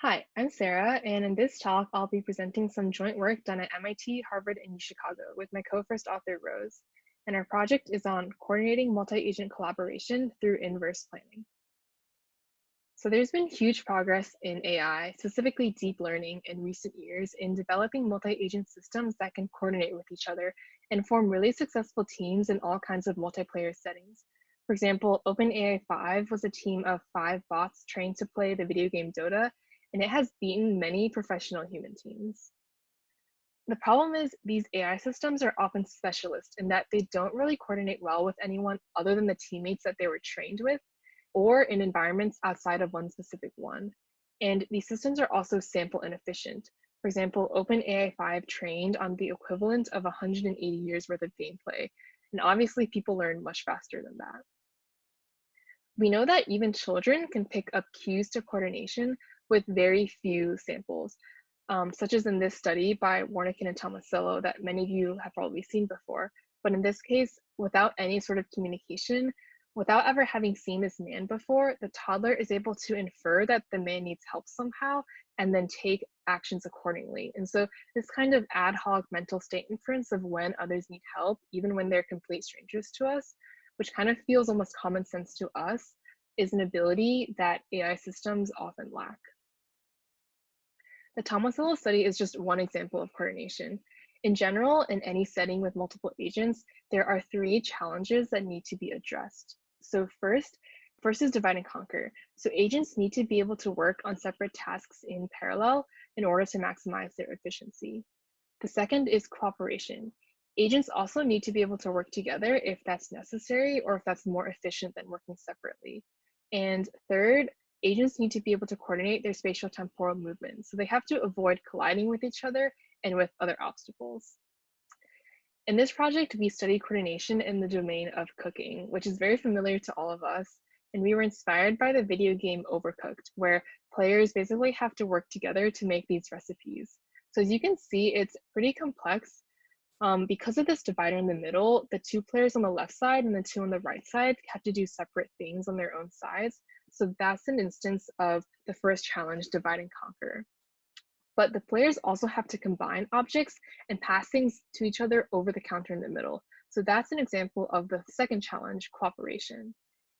Hi, I'm Sarah, and in this talk, I'll be presenting some joint work done at MIT, Harvard, and Chicago with my co-first author, Rose. And our project is on coordinating multi-agent collaboration through inverse planning. So there's been huge progress in AI, specifically deep learning in recent years in developing multi-agent systems that can coordinate with each other and form really successful teams in all kinds of multiplayer settings. For example, OpenAI 5 was a team of 5 bots trained to play the video game Dota, and it has beaten many professional human teams. The problem is these AI systems are often specialist in that they don't really coordinate well with anyone other than the teammates that they were trained with or in environments outside of one specific one. And these systems are also sample inefficient. For example, OpenAI 5 trained on the equivalent of 180 years worth of gameplay. And obviously people learn much faster than that. We know that even children can pick up cues to coordination with very few samples, such as in this study by Warnick and Tomasello that many of you have probably seen before. But in this case, without any sort of communication, without ever having seen this man before, the toddler is able to infer that the man needs help somehow and then take actions accordingly. And so this kind of ad hoc mental state inference of when others need help, even when they're complete strangers to us, which kind of feels almost common sense to us, is an ability that AI systems often lack. The Tomasello study is just one example of coordination. In general, in any setting with multiple agents, there are 3 challenges that need to be addressed. So first is divide and conquer. So agents need to be able to work on separate tasks in parallel in order to maximize their efficiency. The second is cooperation. Agents also need to be able to work together if that's necessary or if that's more efficient than working separately. And third, agents need to be able to coordinate their spatial temporal movements. So they have to avoid colliding with each other and with other obstacles. In this project, we study coordination in the domain of cooking, which is very familiar to all of us. And we were inspired by the video game Overcooked, where players basically have to work together to make these recipes. So as you can see, it's pretty complex. Because of this divider in the middle, the 2 players on the left side and the 2 on the right side have to do separate things on their own sides. So that's an instance of the first challenge, divide and conquer. But the players also have to combine objects and pass things to each other over the counter in the middle. So that's an example of the second challenge, cooperation.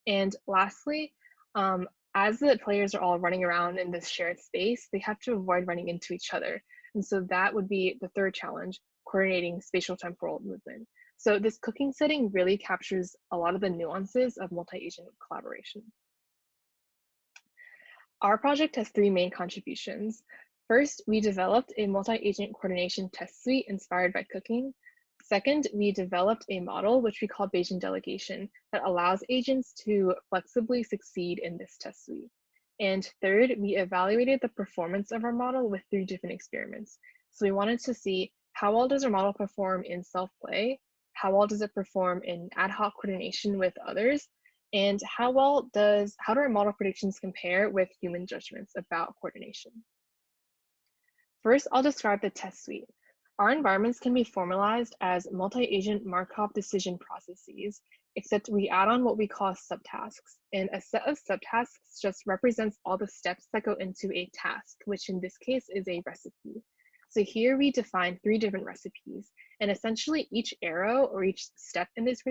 And lastly, as the players are all running around in this shared space, they have to avoid running into each other. And so that would be the third challenge, coordinating spatial temporal movement. So this cooking setting really captures a lot of the nuances of multi-agent collaboration. Our project has 3 main contributions. First, we developed a multi-agent coordination test suite inspired by cooking. Second, we developed a model, which we call Bayesian Delegation, that allows agents to flexibly succeed in this test suite. And third, we evaluated the performance of our model with 3 different experiments. So we wanted to see how well does our model perform in self-play, how well does it perform in ad hoc coordination with others, and how do our model predictions compare with human judgments about coordination? First, I'll describe the test suite. Our environments can be formalized as multi-agent Markov decision processes, except we add on what we call subtasks. And a set of subtasks just represents all the steps that go into a task, which in this case is a recipe. So here we define 3 different recipes, and essentially each arrow or each step in these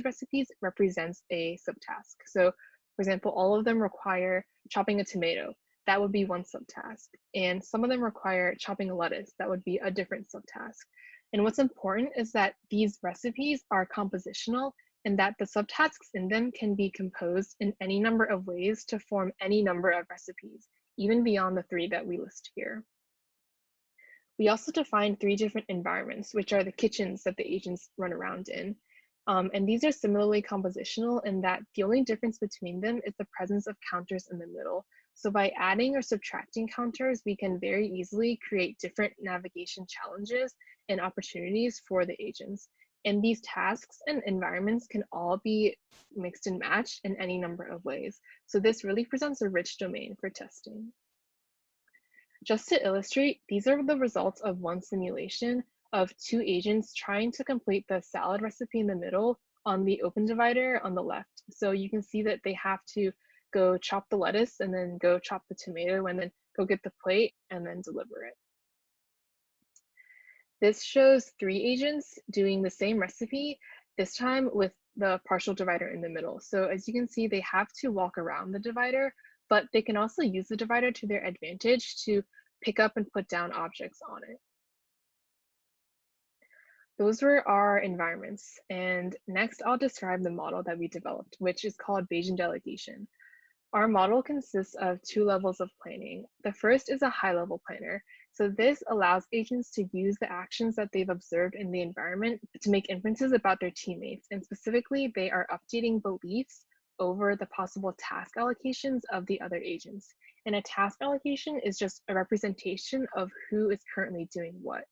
recipes represents a subtask. So for example, all of them require chopping a tomato. That would be one subtask. And some of them require chopping a lettuce. That would be a different subtask. And what's important is that these recipes are compositional and that the subtasks in them can be composed in any number of ways to form any number of recipes, even beyond the 3 that we list here. We also define 3 different environments, which are the kitchens that the agents run around in. And these are similarly compositional in that the only difference between them is the presence of counters in the middle. So by adding or subtracting counters, we can very easily create different navigation challenges and opportunities for the agents. And these tasks and environments can all be mixed and matched in any number of ways. So this really presents a rich domain for testing. Just to illustrate, these are the results of one simulation of 2 agents trying to complete the salad recipe in the middle on the open divider on the left. So you can see that they have to go chop the lettuce, and then go chop the tomato, and then go get the plate, and then deliver it. This shows 3 agents doing the same recipe, this time with the partial divider in the middle. So as you can see, they have to walk around the divider, but they can also use the divider to their advantage to pick up and put down objects on it. Those were our environments. And next, I'll describe the model that we developed, which is called Bayesian Delegation. Our model consists of 2 levels of planning. The first is a high-level planner. So this allows agents to use the actions that they've observed in the environment to make inferences about their teammates. And specifically, they are updating beliefs over the possible task allocations of the other agents. And a task allocation is just a representation of who is currently doing what.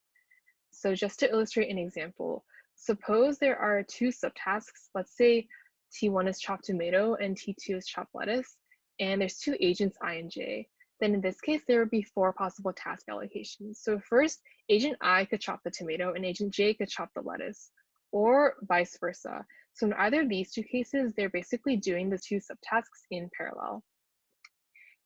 So just to illustrate an example, suppose there are 2 subtasks. Let's say T1 is chop tomato and T2 is chop lettuce, and there's 2 agents I and J. Then in this case, there would be 4 possible task allocations. So first, agent I could chop the tomato and agent J could chop the lettuce, or vice versa. So in either of these 2 cases, they're basically doing the 2 subtasks in parallel.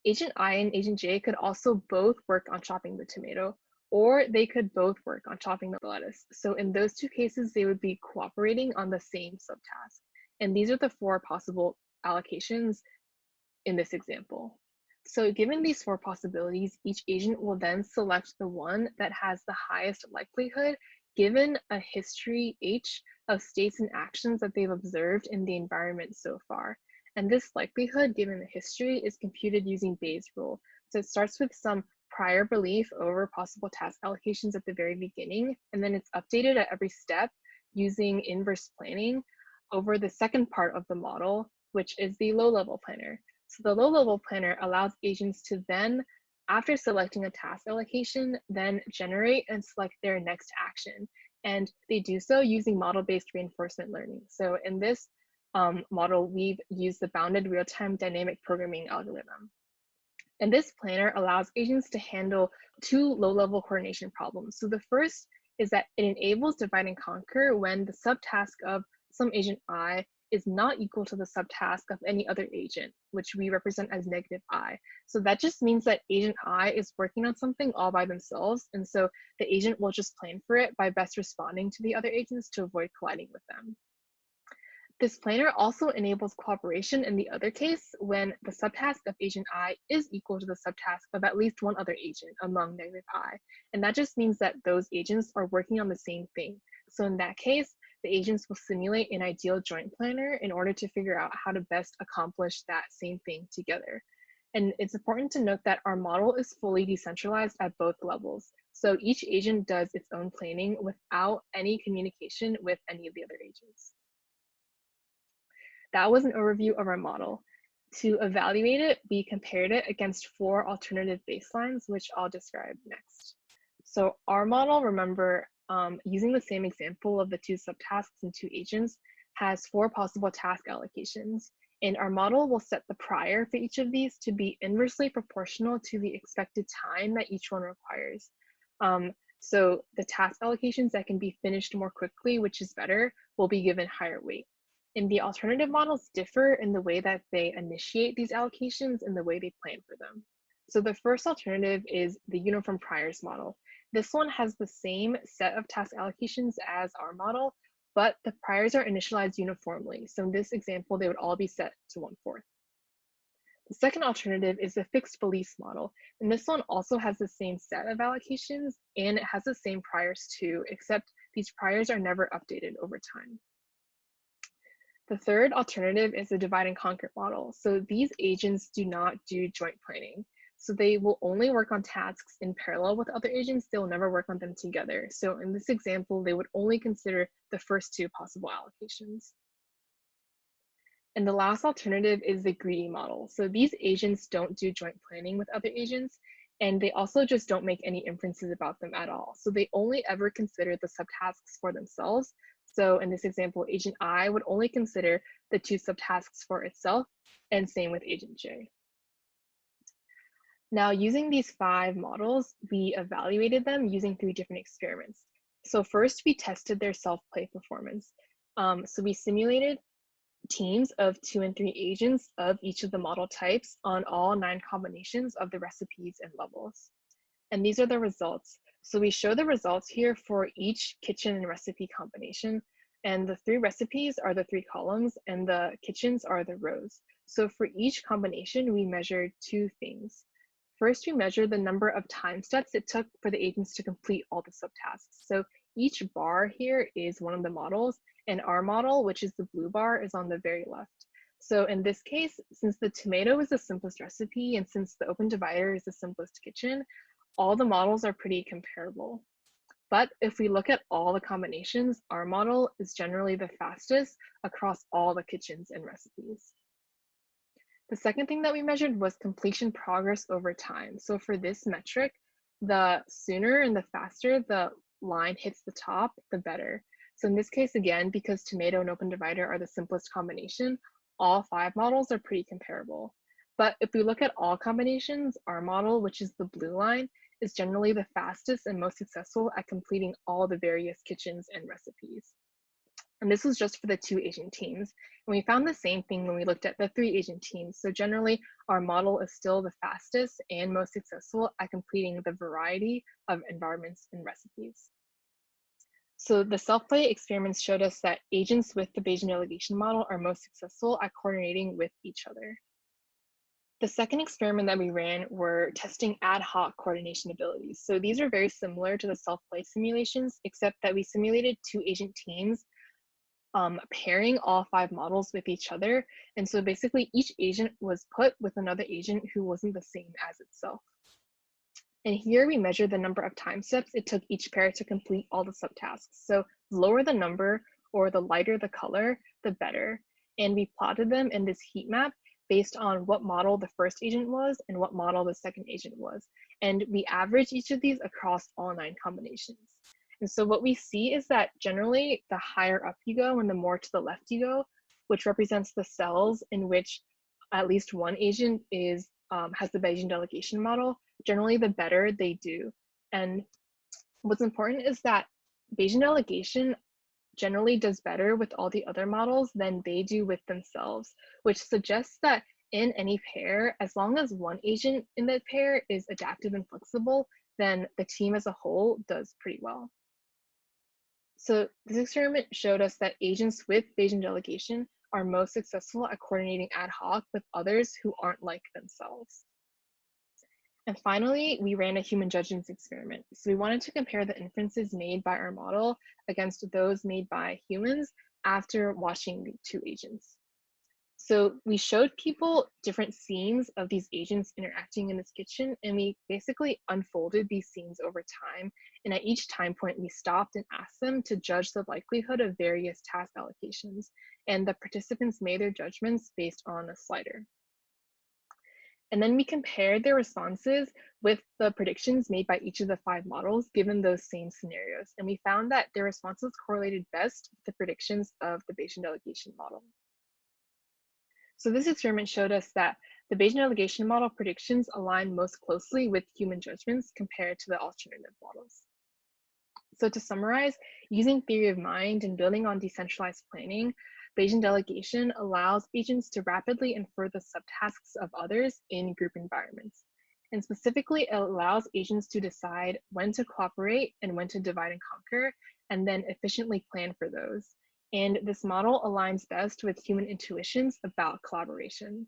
Agent I and agent J could also both work on chopping the tomato, or they could both work on chopping the lettuce. So in those 2 cases, they would be cooperating on the same subtask. And these are the 4 possible allocations in this example. So given these 4 possibilities, each agent will then select the one that has the highest likelihood given a history H of states and actions that they've observed in the environment so far. And this likelihood given the history is computed using Bayes' rule. So it starts with some prior belief over possible task allocations at the very beginning, and then it's updated at every step using inverse planning over the second part of the model, which is the low-level planner. So the low-level planner allows agents to then, after selecting a task allocation, then generate and select their next action. And they do so using model-based reinforcement learning. So in this model, we've used the bounded real-time dynamic programming algorithm. And this planner allows agents to handle 2 low-level coordination problems. So the first is that it enables divide and conquer when the subtask of some agent I is not equal to the subtask of any other agent, which we represent as negative I. So that just means that agent I is working on something all by themselves, and so the agent will just plan for it by best responding to the other agents to avoid colliding with them. This planner also enables cooperation in the other case when the subtask of agent I is equal to the subtask of at least one other agent among negative I. And that just means that those agents are working on the same thing. So in that case, the agents will simulate an ideal joint planner in order to figure out how to best accomplish that same thing together. And it's important to note that our model is fully decentralized at both levels. So each agent does its own planning without any communication with any of the other agents. That was an overview of our model. To evaluate it, we compared it against 4 alternative baselines, which I'll describe next. So our model, remember, using the same example of the 2 subtasks and 2 agents, has 4 possible task allocations. And our model will set the prior for each of these to be inversely proportional to the expected time that each one requires. So the task allocations that can be finished more quickly, which is better, will be given higher weight. And the alternative models differ in the way that they initiate these allocations and the way they plan for them. So the first alternative is the uniform priors model. This one has the same set of task allocations as our model, but the priors are initialized uniformly. So in this example, they would all be set to 1/4. The second alternative is the fixed beliefs model. And this one also has the same set of allocations and it has the same priors too, except these priors are never updated over time. The third alternative is the divide and conquer model. So these agents do not do joint planning. So they will only work on tasks in parallel with other agents. They will never work on them together. So in this example, they would only consider the first 2 possible allocations. And the last alternative is the greedy model. So these agents don't do joint planning with other agents, and they also just don't make any inferences about them at all. So they only ever consider the subtasks for themselves. So in this example, agent I would only consider the 2 subtasks for itself, and same with agent J. Now, using these 5 models, we evaluated them using 3 different experiments. So first, we tested their self-play performance. So we simulated teams of 2 and 3 agents of each of the model types on all 9 combinations of the recipes and levels. And these are the results. So we show the results here for each kitchen and recipe combination. And the 3 recipes are the 3 columns and the kitchens are the rows. So for each combination, we measured 2 things. First, we measured the number of time steps it took for the agents to complete all the subtasks. So each bar here is one of the models, and our model, which is the blue bar, is on the very left. So in this case, since the tomato is the simplest recipe and since the open divider is the simplest kitchen, all the models are pretty comparable. But if we look at all the combinations, our model is generally the fastest across all the kitchens and recipes. The second thing that we measured was completion progress over time. So for this metric, the sooner and the faster the line hits the top, the better. So in this case, again, because tomato and open divider are the simplest combination, all 5 models are pretty comparable. But if we look at all combinations, our model, which is the blue line, is generally the fastest and most successful at completing all the various kitchens and recipes. And this was just for the 2 agent teams. And we found the same thing when we looked at the 3 agent teams. So generally, our model is still the fastest and most successful at completing the variety of environments and recipes. So the self-play experiments showed us that agents with the Bayesian delegation model are most successful at coordinating with each other. The second experiment that we ran were testing ad hoc coordination abilities. So these are very similar to the self-play simulations, except that we simulated 2 agent teams pairing all 5 models with each other. And so basically each agent was put with another agent who wasn't the same as itself. And here we measured the number of time steps it took each pair to complete all the subtasks. So the lower the number or the lighter the color, the better. And we plotted them in this heat map based on what model the first agent was and what model the second agent was. And we averaged each of these across all 9 combinations. And so what we see is that generally the higher up you go and the more to the left you go, which represents the cells in which at least one agent is has the Bayesian delegation model, generally the better they do. And what's important is that Bayesian delegation generally does better with all the other models than they do with themselves, which suggests that in any pair, as long as one agent in the pair is adaptive and flexible, then the team as a whole does pretty well. So this experiment showed us that agents with Bayesian delegation are most successful at coordinating ad hoc with others who aren't like themselves. And finally, we ran a human judgments experiment. So we wanted to compare the inferences made by our model against those made by humans after watching the 2 agents. So we showed people different scenes of these agents interacting in this kitchen, and we basically unfolded these scenes over time. And at each time point, we stopped and asked them to judge the likelihood of various task allocations. And the participants made their judgments based on a slider. And then we compared their responses with the predictions made by each of the 5 models given those same scenarios. And we found that their responses correlated best with the predictions of the Bayesian delegation model. So this experiment showed us that the Bayesian delegation model predictions align most closely with human judgments compared to the alternative models. So to summarize, using theory of mind and building on decentralized planning, Bayesian delegation allows agents to rapidly infer the subtasks of others in group environments. And specifically, it allows agents to decide when to cooperate and when to divide and conquer, and then efficiently plan for those. And this model aligns best with human intuitions about collaboration.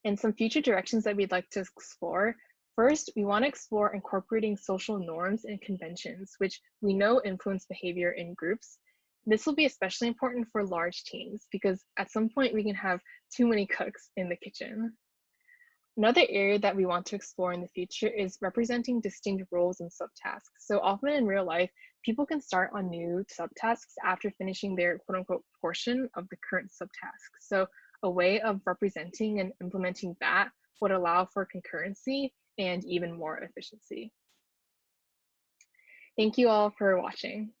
And some future directions that we'd like to explore. First, we want to explore incorporating social norms and conventions, which we know influence behavior in groups. This will be especially important for large teams because at some point we can have too many cooks in the kitchen. Another area that we want to explore in the future is representing distinct roles and subtasks. So often in real life, people can start on new subtasks after finishing their quote unquote portion of the current subtask. So a way of representing and implementing that would allow for concurrency and even more efficiency. Thank you all for watching.